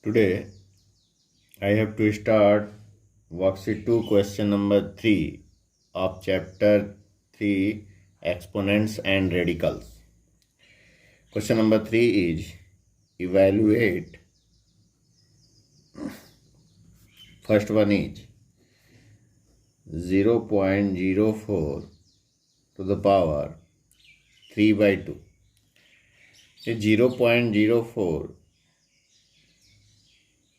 Today I have to start worksheet 2 question number 3 of chapter 3 exponents and radicals. Question number 3 is evaluate. First one is 0.04 to the power 3 by 2. 0.04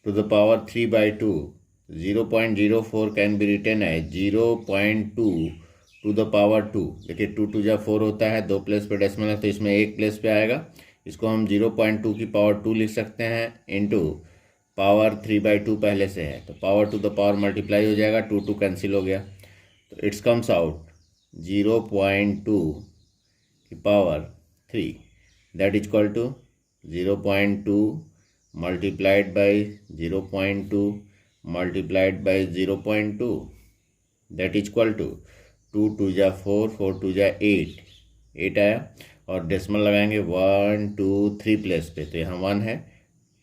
to the power 3 by 2. 0.04 can be written as 0.2 to the power 2. देखिए 2 2 जा 4 होता है, 2 place पे decimal है तो इसमें 1 place पे आएगा. इसको हम 0.2 की पावर 2 लिख सकते हैं इंटू पावर 3 by 2 पहले से है तो power to the power multiply हो जाएगा. 2 2 कैंसिल हो गया तो इट्स कम्स आउट 0.2 की power 3 that is equal to 0.2 multiplied by 0.2 multiplied by 0.2 that is equal to 2 2 जा 4 4 2 जा 8 आया और डेसिमल लगाएंगे 1 2 3 प्लेस पे तो यहाँ 1 है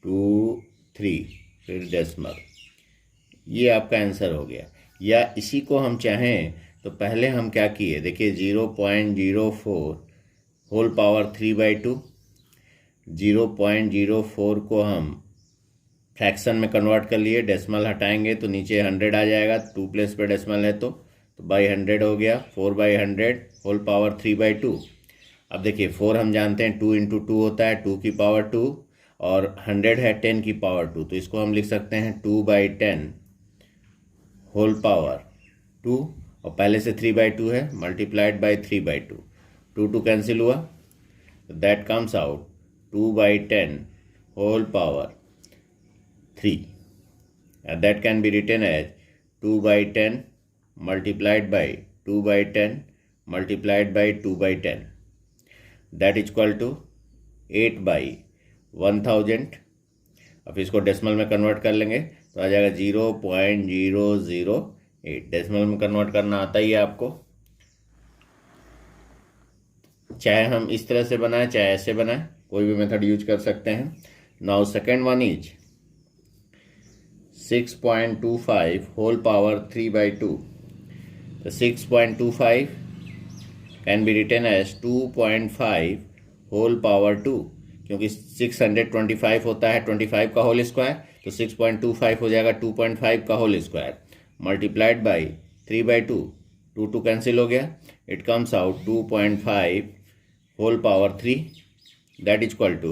2 3 फिर डेसिमल. ये आपका आंसर हो गया. या इसी को हम चाहें तो पहले हम क्या किए देखिए 0.04 होल पावर 3 by 2. 0.04 को हम फ्रैक्शन में कन्वर्ट कर लिए. डेसिमल हटाएंगे तो नीचे 100 आ जाएगा. 2 प्लेस पे डेसिमल है तो बाई 100 हो गया. 4 by 100 होल पावर 3 by 2. अब देखिए 4 हम जानते हैं 2 इंटू 2 होता है 2 की पावर 2 और 100 है 10 की पावर 2 तो इसको हम लिख सकते हैं 2 by 10 होल पावर 2 और पहले से 3 by 2 है मल्टीप्लाइड बाई 3 by 2. 2 2 कैंसिल हुआ that comes out 2 by 10 whole power 3 and that can be written as 2 by 10 multiplied by 2 by 10 multiplied by 2 by 10 that is equal to 8 by 1000. अब इसको decimal में convert कर लेंगे तो आ जाएगा 0.008. Decimal में convert करना आता ही है आपको, चाहे हम इस तरह से बनाएं चाहे ऐसे बनाएं, कोई भी मेथड यूज कर सकते हैं. Now second one is 6.25 whole power 3 by 2. तो 6.25 can be written as 2.5 whole power 2 क्योंकि 625 होता है 25 का होल स्क्वायर तो 6.25 हो जाएगा 2.5 का whole square multiplied by 3 by 2. 2 2 cancel हो गया. It comes out 2.5 whole power 3 that is equal to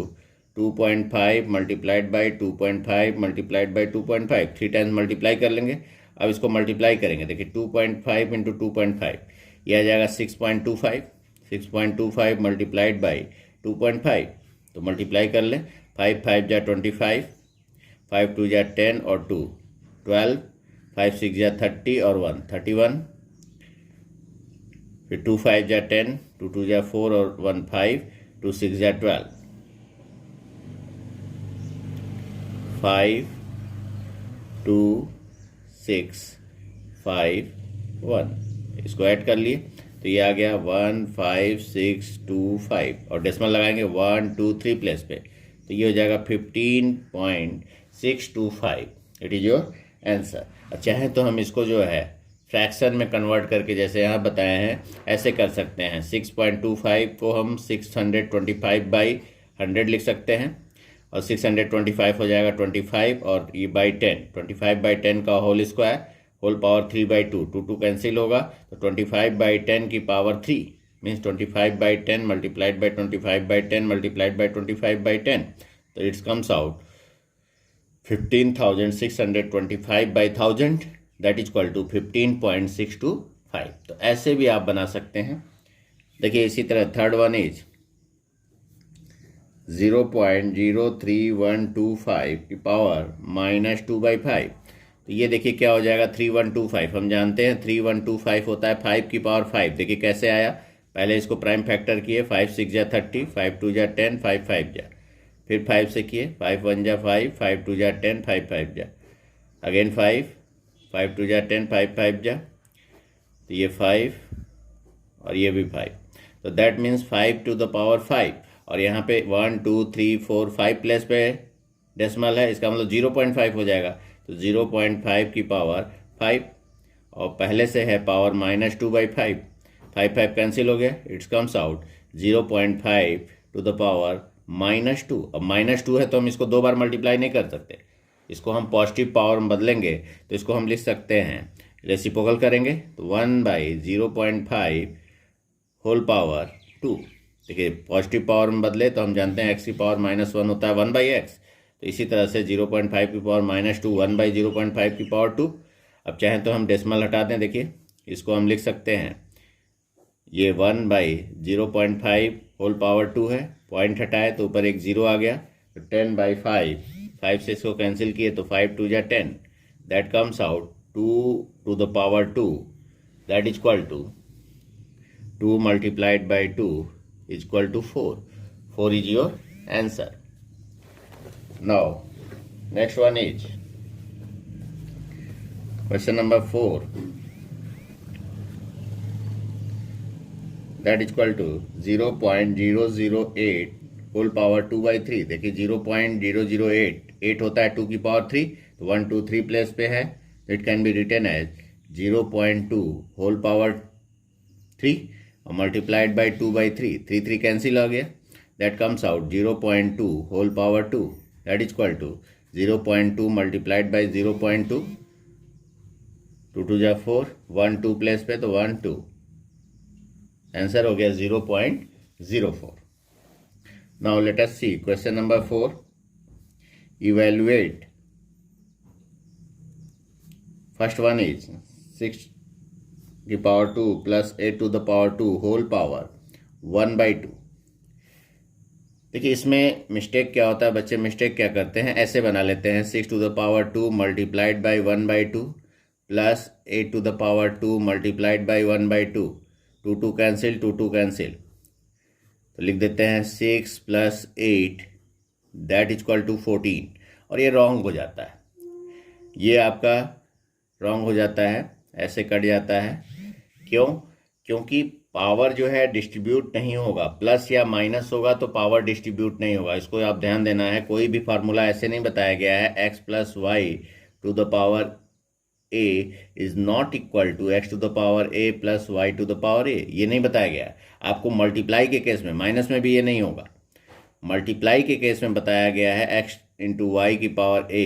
2.5 multiplied by 2.5 multiplied by 2.5. 3 times multiply कर लेंगे. अब इसको मल्टीप्लाई करेंगे देखिए 2.5 इंटू 2.5 यह आ जाएगा 6.25. 6.25 मल्टीप्लाइड बाई 2.5 तो मल्टीप्लाई कर लें 5 5 जा 25 5 2 जा 10 और 2 12 5 6 जा 30 और 1 31 फिर 2 5 जा 10 2 2 जा 4 और 1 5 2 6 जा 12 5 2 6 5 1. इसको ऐड कर लिए तो ये आ गया 1 5 6 2 5 और डेसिमल लगाएंगे 1 2 3 प्लेस पे तो ये हो जाएगा 15.625. It is your answer. चाहे तो हम इसको जो है फ्रैक्शन में कन्वर्ट करके जैसे यहाँ बताए हैं ऐसे कर सकते हैं. 6.25 को हम 625 बाई 100 लिख सकते हैं और 625 हो जाएगा 25 और ये बाई 10 25 बाई 10 का whole square whole power 3 by 2. 2 2 cancel होगा तो 25 by 10 की power 3 means 25 by 10 multiplied by 25 by 10 multiplied by 25 by 10 तो it's comes out 15,625 by 1000 that is equal to 15.625. तो ऐसे भी आप बना सकते हैं. देखिए इसी तरह थर्ड वन इज 0.03125 की पावर -2 by 5. तो ये देखिए क्या हो जाएगा 3125. हम जानते हैं 3125 होता है 5 की पावर 5. देखिए कैसे आया, पहले इसको प्राइम फैक्टर किए 5 6 जा 30 5 2 जा 10 5 5 जा, फिर 5 से किए 5 1 जा 5 5 2 जा 10 5 5 जा, अगेन 5 5 2 जा 10 5 5 जा, तो ये 5 और ये भी 5. तो that means 5 to the power 5 और यहाँ पे 1 2 3 4 5 प्लेस पे डेसिमल है, इसका मतलब 0.5 हो जाएगा। तो 0.5 की पावर 5, और पहले से है पावर -2/5, 5 कैंसिल हो गया, it's comes out 0.5 to the power -2। अब -2 है तो हम इसको 2 बार मल्टीप्लाई नहीं कर सकते, इसको हम पॉजिटिव पावर में बदलेंगे तो इसको हम लिख सकते हैं, रेसिप्रोकल करेंगे तो 1/0.5 होल पावर 2। देखिए पॉजिटिव पावर में बदले तो हम जानते हैं x की पावर -1 होता है 1/x, तो इसी तरह से 0.5 की पावर -2 1/0.5 की पावर 2। अब चाहें तो हम डेसिमल हटा दें, देखिए इसको हम लिख सकते हैं, ये 1/0.5 होल पावर 2 है, पॉइंट हटाए तो ऊपर एक 0 आ गया, तो 10/5, 5 से इसको कैंसिल किए तो 5 2 जा 10, that comes out 2 to the power 2, that is equal to 2 multiplied by 2 is equal to 4. 4 is your answer. Now, next one is question number 4. That is equal to 0.008 whole power 2/3। देखिए 0.008 8 होता है 2 की power 3, तो 1 2 3 place पे है, it can be written as 0.2 whole power 3 और multiplied by 2/3, 3 3 cancel हो गया, that comes out 0.2 whole power 2, that is equal to 0.2 multiplied by 0.2, 2 2 जा 4, 1 2 प्लेस पे तो 1 2, आंसर हो गया 0.04। Now let us see question number 4, evaluate. First one is 6 की power 2 plus 8 to the power 2 whole power 1/2। देखिए इसमें मिस्टेक क्या होता है, बच्चे मिस्टेक क्या करते हैं, ऐसे बना लेते हैं 6 to the power 2 multiplied by 1/2 plus 8 to the power 2 multiplied by 1/2, 2 2 cancel, 2 2 cancel, तो लिख देते हैं 6 + 8 दैट इज इक्वल टू 14, और ये रॉन्ग हो जाता है, ये आपका रॉन्ग हो जाता है, ऐसे कट जाता है। क्यों? क्योंकि पावर जो है डिस्ट्रीब्यूट नहीं होगा, प्लस या माइनस होगा तो पावर डिस्ट्रीब्यूट नहीं होगा, इसको आप ध्यान देना है। कोई भी फार्मूला ऐसे नहीं बताया गया है x + y to the power a is not equal to x to the power a + y to the power a, ये नहीं बताया गया है। आपको मल्टीप्लाई के केस में, माइनस में भी ये नहीं होगा, मल्टीप्लाई के केस में बताया गया है x इंटू वाई की power a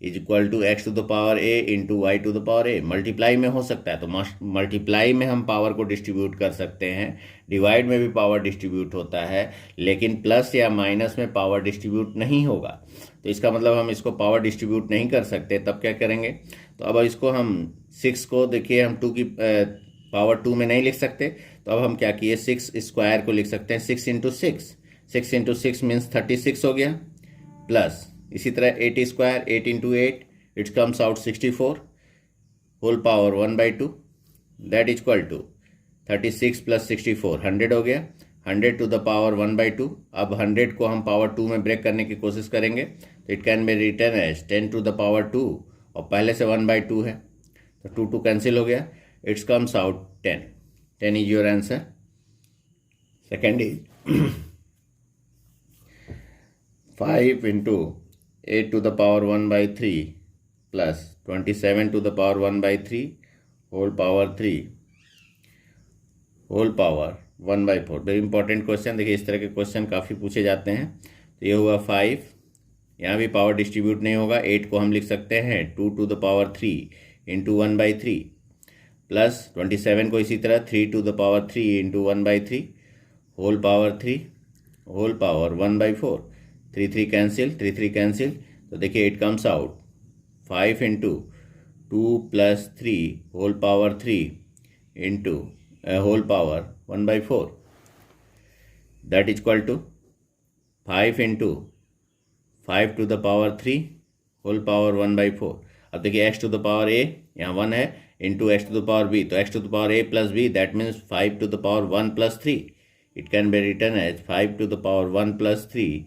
is equal to x to the power a into y to the power a। Multiply में हो सकता है तो मल्टीप्लाई में हम पावर को डिस्ट्रीब्यूट कर सकते हैं, डिवाइड में भी पावर डिस्ट्रीब्यूट होता है, लेकिन प्लस या माइनस में पावर डिस्ट्रीब्यूट नहीं होगा, तो इसका मतलब हम इसको पावर डिस्ट्रीब्यूट नहीं कर सकते। तब क्या करेंगे, तो अब इसको हम 6 को देखिए हम 2 की पावर 2 में नहीं लिख सकते, तो अब हम क्या किए 6 स्क्वायर को लिख सकते हैं, 6 इंटू 6, 6 इंटू 6 मीन्स 36 हो गया, प्लस इसी तरह 8 square 8 into 8 it's comes out 64 whole power 1/2, that is equal to 36 + 64 100 हो गया, 100 टू द पावर 1/2। अब 100 को हम पावर 2 में ब्रेक करने की कोशिश करेंगे तो it can be written as 10 to the power 2, और पहले से 1/2 है तो 2 2 कैंसिल हो गया, it's comes out 10, 10 is your answer. Second is 5 into 8 to the power 1/3 plus 27 to the power 1/3 whole power 3 whole power 1/4। Very important question, देखिए इस तरह के क्वेश्चन काफ़ी पूछे जाते हैं। तो ये हुआ 5, यहाँ भी पावर डिस्ट्रीब्यूट नहीं होगा, 8 को हम लिख सकते हैं 2 to the power 3 into 1/3 plus 27 को इसी तरह 3 to the power 3 into 1/3 whole power 3 whole power 1/4, 3 3 cancel, 3 3 cancel, तो देखिए it comes out 5 into 2 + 3 whole power 3 into whole power 1/4, that is equal to 5 into 5 to the power 3 whole power 1/4। अब देखिए x to the power a यहाँ 1 है, into x to the power b, तो x to the power a + b that means 5 to the power 1 + 3, it can be written as 5 to the power 1 + 3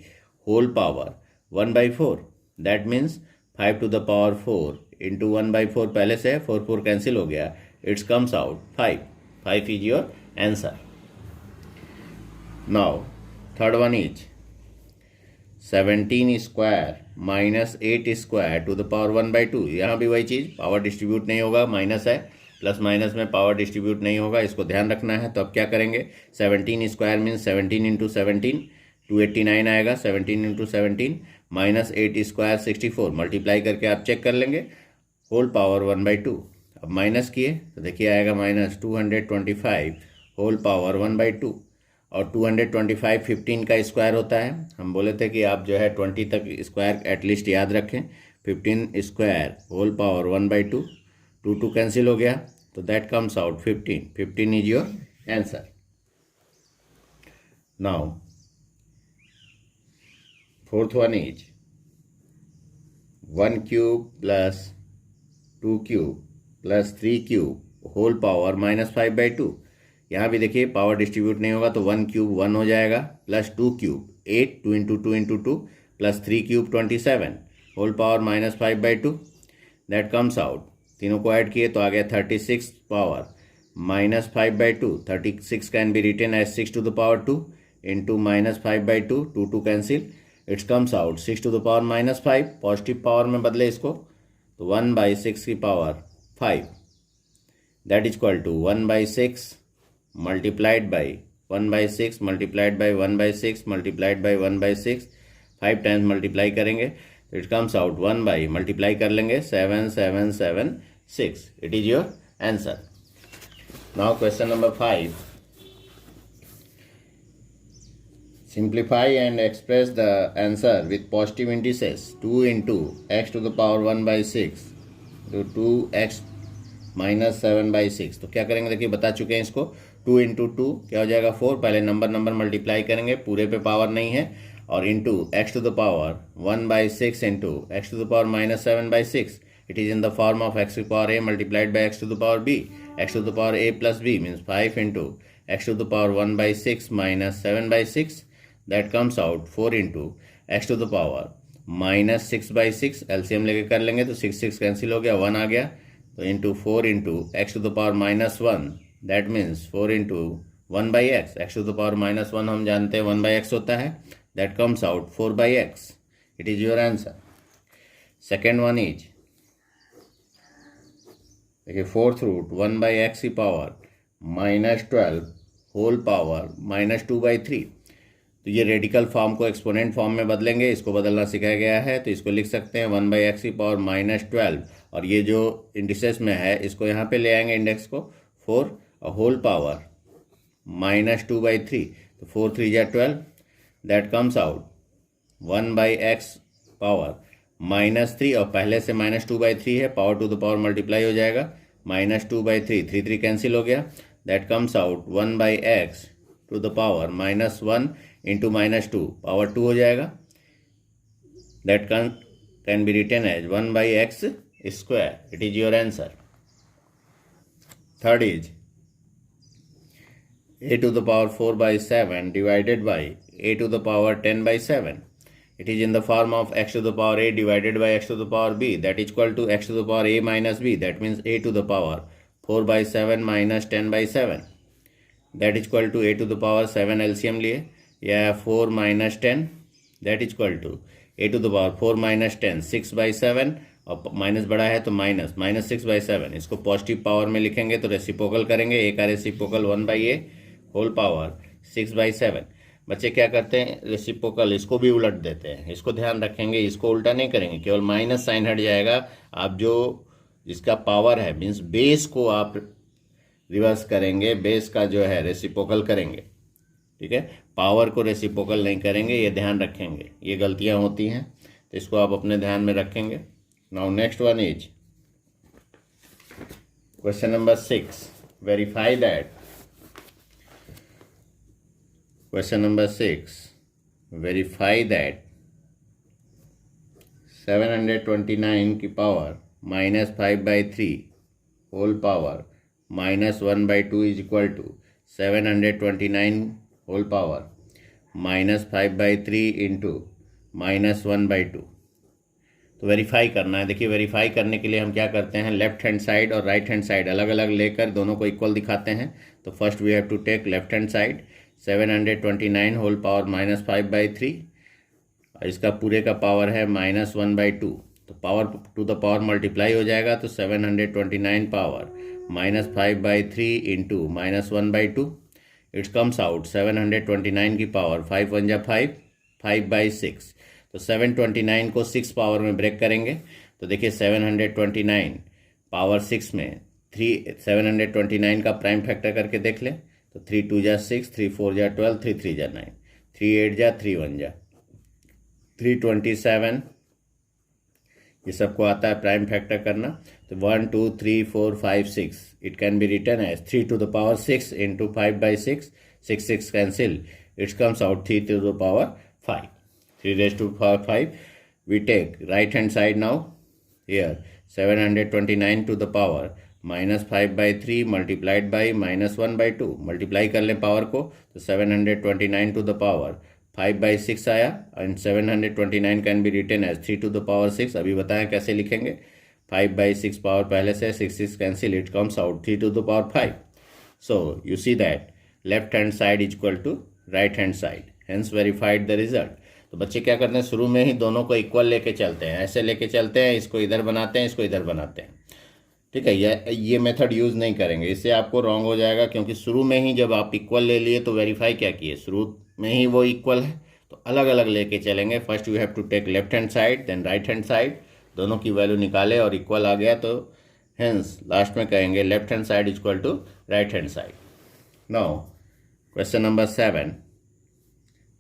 whole power 1/4, that means 5 to the power 4 into 1/4, पहले से 4 4 cancel हो गया, it's comes out 5 is your answer. Now third one is 17 square minus 8 square to the power 1/2। यहाँ भी वही चीज़, power distribute नहीं होगा, minus है, प्लस माइनस में पावर डिस्ट्रीब्यूट नहीं होगा, इसको ध्यान रखना है। तो अब क्या करेंगे, 17 स्क्वायर मीन्स 17 इंटू 17 289 आएगा, 17 इंटू 17 माइनस 8 स्क्वायर 64, मल्टीप्लाई करके आप चेक कर लेंगे, होल पावर 1/2। अब माइनस किए तो देखिए आएगा माइनस 225 होल पावर 1/2। और 225 15 का स्क्वायर होता है, हम बोले थे कि आप जो है 20 तक स्क्वायर एटलीस्ट याद रखें। 15 स्क्वायर होल पावर 1/2, 2 कैंसिल हो गया, तो that comes out 15। 15 is your answer. Now fourth one is 1 cube plus 2 cube plus 3 cube whole power -5/2। यहाँ भी देखिए पावर डिस्ट्रीब्यूट नहीं होगा, तो 1 क्यूब 1 हो जाएगा, plus 2 cube 8, 2 into 2 into 2, plus 3 cube 27 whole power -5/2, that comes out. तीनों को ऐड किए तो आ गया 36 power -5/2। 36 can be written as 6 to the power 2 into -5/2, 2 cancel, it's comes out 6 to the power -5। Positive power में बदले इसको तो 1/6 की power 5, that is equal to 1/6 multiplied by 1/6 multiplied by 1/6 multiplied by 1/6, 5 times multiply करेंगे तो it comes out 1 by multiply कर लेंगे 7776। It is your answer. Now question number 5, simplify and express the answer with positive indices 2 into x to the power 1/6 to 2x minus 7/6। तो क्या करेंगे, देखिए बता चुके हैं इसको, 2 इंटू 2 क्या हो जाएगा 4, पहले नंबर मल्टीप्लाई करेंगे, पूरे पे पावर नहीं है, और into x to the power 1/6 into x to the power -7/6। It is in the form of x to the power a multiplied by x to the power b। X to the power a plus b means 5 into x to the power 1/6 minus 7/6, that comes out 4 into x to the power -6/6। LCM लेके कर लेंगे तो 6 cancel हो गया, 1 आ गया, तो into 4 into x to the power -1, that means 4 into 1/x। X to the power -1 हम जानते हैं 1/x होता है, that comes out 4/x। It is your answer. Second one is देखिए 4th रूट 1/x की पावर -12 होल पावर -2/3। तो ये radical form को एक्सपोनेंट फॉर्म में बदलेंगे, इसको बदलना सिखाया गया है, तो इसको लिख सकते हैं 1/x की पावर -12, और ये जो इंडिसेस में है इसको यहाँ पे ले आएंगे इंडेक्स को 4 और होल पावर -2/3, तो 4 3 जा 12, that comes out 1/x power -3, और पहले से -2/3 है, power to the power multiply हो जाएगा, -2/3, 3 कैंसिल हो गया, that comes out 1/x to the power -1 into -2, power 2 हो जाएगा, that can be written as 1/x square. It is your answer. Third is a to the power 4/7 divided by a to the power 10/7. It is in the form of x to the power a divided by x to the power b, that is equal to x to the power a minus b, that means a to the power 4/7 minus 10/7, that is equal to a to the power 7 LCM लिए, या 4 minus 10, that is equal to a to the power 4 minus 10 6/7, और minus बड़ा है तो -6/7। इसको positive power में लिखेंगे तो रेसिप्रोकल करेंगे, a का रेसिप्रोकल 1/a होल पावर 6/7। बच्चे क्या करते हैं, रेसिप्रोकल इसको भी उलट देते हैं, इसको ध्यान रखेंगे, इसको उल्टा नहीं करेंगे, केवल माइनस साइन हट जाएगा। आप जो जिसका पावर है मीन्स बेस को आप रिवर्स करेंगे, बेस का जो है रेसिप्रोकल करेंगे, ठीक है, पावर को रेसिप्रोकल नहीं करेंगे, ये ध्यान रखेंगे, ये गलतियां होती हैं, तो इसको आप अपने ध्यान में रखेंगे। Now next one is question number 6, verify that. Question number 6, verify that 729 की पावर -5/3 होल power -1/2 is equal to 729 whole power -5/3 into -1/2। तो वेरीफाई करना है। देखिए वेरीफाई करने के लिए हम क्या करते हैं, लेफ्ट हैंड साइड और राइट हैंड साइड अलग अलग लेकर दोनों को इक्वल दिखाते हैं। तो first we have to take left hand side, 729 whole power -5/3, और इसका पूरे का पावर है -1/2, तो power to the power multiply हो जाएगा, तो 729 power -5/3 into -1/2, it's comes out 729 की पावर 5 1 जा 5, 5/6। तो 729 को 6 पावर में ब्रेक करेंगे, तो देखिए 729 पावर 6 में 729 का प्राइम फैक्टर करके देख लें, तो 3 2 जा 6, 3 4 जा 12, 3 3 जा 9, 3 8 जा 3 1 जा 327, ये सबको आता है प्राइम फैक्टर करना। तो 1 2 3 4 5 6, it can be written as 3 to the power 6 into 5/6, 6 6 cancel, it's comes out 3 to the power 5, 3 raised to power 5. We take right hand side now. Here 729 to the power -5/3 multiplied by -1/2, multiply कर लें power को, तो 729 to the power 5/6 आया, and 729 can be written as 3 to the power 6। अभी बताएं कैसे लिखेंगे, 5/6 power पहले से, 6 6 cancel, it comes out 3 to the power 5। So you see that left hand side is equal to right hand side, hence verified the result. तो बच्चे क्या करते हैं, शुरू में ही दोनों को इक्वल लेके चलते हैं, ऐसे लेके चलते हैं, इसको इधर बनाते हैं, इसको इधर बनाते हैं, ठीक है। ये मेथड यूज़ नहीं करेंगे, इससे आपको रॉन्ग हो जाएगा, क्योंकि शुरू में ही जब आप इक्वल ले लिए तो वेरीफाई क्या किए, शुरू में ही वो इक्वल है, तो अलग अलग लेके चलेंगे। First you have to take left hand side then right hand side, दोनों की वैल्यू निकाले और इक्वल आ गया, तो हेंस लास्ट में कहेंगे left hand side equal to right hand side. Now question number 7,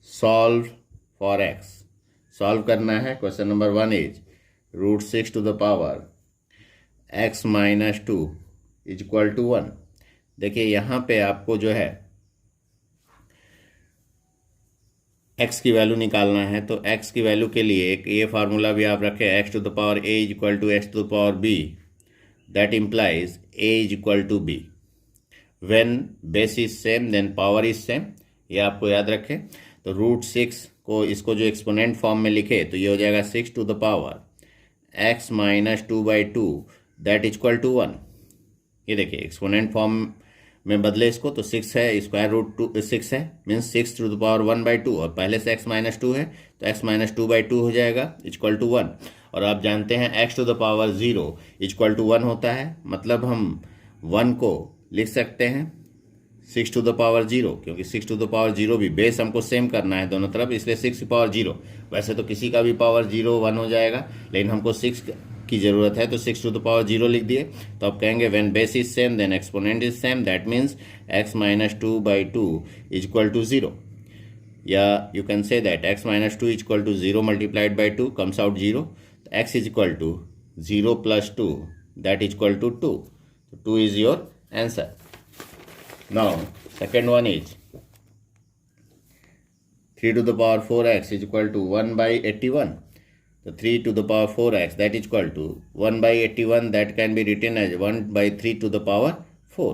solve for x. Solve करना है। Question number 1 is √6 to the power x - 2 is equal to 1। देखिए यहाँ पे आपको जो है x की वैल्यू निकालना है, तो x की वैल्यू के लिए एक ये फार्मूला भी आप रखें, x to the power a is equal to x to the power b, that implies a is equal to b। When base is same then power is same, ये आपको याद रखें। तो √6 को इसको जो एक्सपोनेंट फॉर्म में लिखे तो ये हो जाएगा 6 to the power x - 2/2 that equal to 1। ये देखिए एक्सपोनेंट फॉर्म में बदले इसको, तो 6 है, √6 है, मीन्स 6 टू द पावर 1/2, और पहले से x - 2 है तो x - 2/2 हो जाएगा इक्वल टू 1। और आप जानते हैं x to the power 0 equal to 1 होता है, मतलब हम 1 को लिख सकते हैं 6 टू द पावर 0, क्योंकि 6 टू द पावर 0 भी बेस हमको सेम करना है दोनों तरफ, इसलिए 6 की पावर 0। वैसे तो किसी का भी पावर 0 1 हो जाएगा, लेकिन हमको 6 की ज़रूरत है, तो 6 टू द पावर 0 लिख दिए। तो आप कहेंगे when base is same then exponent is same, that means x - 2/2 is equal to 0, या you can say that x - 2 is equal to 0 multiplied by 2 comes out 0, तो x is equal to 0 + 2 that is equal to 2, तो 2 is your answer. Now, second one is 3 to the power 4x is equal to 1/81. So 3 to the power 4x that is equal to 1/81, that can be written as 1/3 to the power 4.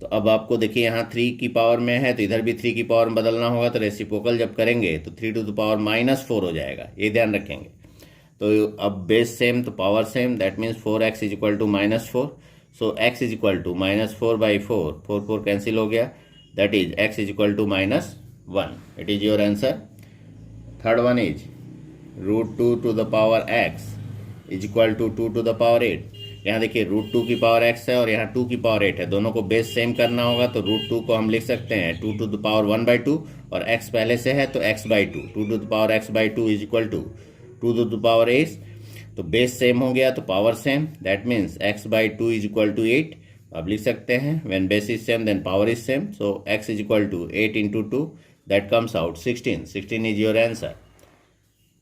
तो अब आपको देखिए यहाँ 3 की power में है, तो इधर भी 3 की पावर में बदलना होगा, तो रेसिप्रोकल जब करेंगे तो 3 टू द पावर -4 हो जाएगा, ये ध्यान रखेंगे। तो अब बेस सेम तो power same, that means 4x is equal to -4। So x is equal to -4/4, 4 4 cancel हो गया, that is x is equal to -1. It is your answer. Third one is √2 to the power x is equal to 2 to the power 8. यहाँ देखिए √2 की power x है और यहाँ 2 की power 8 है, दोनों को बेस सेम करना होगा, तो √2 को हम लिख सकते हैं 2 टू द पावर 1/2, और x पहले से है तो x/2, 2 to the power x/2 is equal to 2 to the power 8। तो बेस सेम हो गया तो power same, that means x/2 is equal to 8। अब लिख सकते हैं when base is same then power is same, so x is equal to 8 into 2 that comes out 16। 16 is your answer.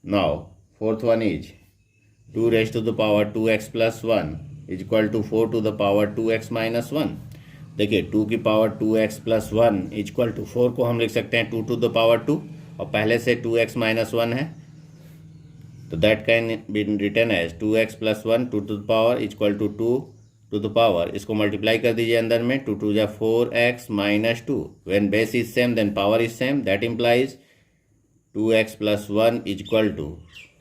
Now fourth one is 2 raised to the power 2x + 1 is equal to 4 to the power 2x - 1। देखिए 2 की power 2x + 1 is equal to 4 को हम लिख सकते हैं 2 to the power 2, और पहले से 2x - 1 है, तो that can be written as 2x + 1 2 to the power is equal to 2 to the power, इसको मल्टीप्लाई कर दीजिए अंदर में, 2 2 जा 4x - 2, when base is same then power is same, that implies 2x + 1 is equal to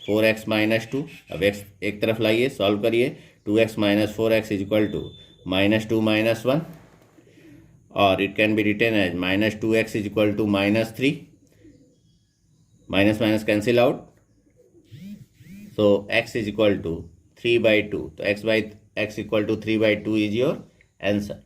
4x - 2। अब x एक तरफ लाइए, सॉल्व करिए, 2x - 4x is equal to -2 - 1, और it can be written as -2x is equal to -3, minus minus cancel out, so x is equal to 3/2, तो x equal to 3/2 is your answer.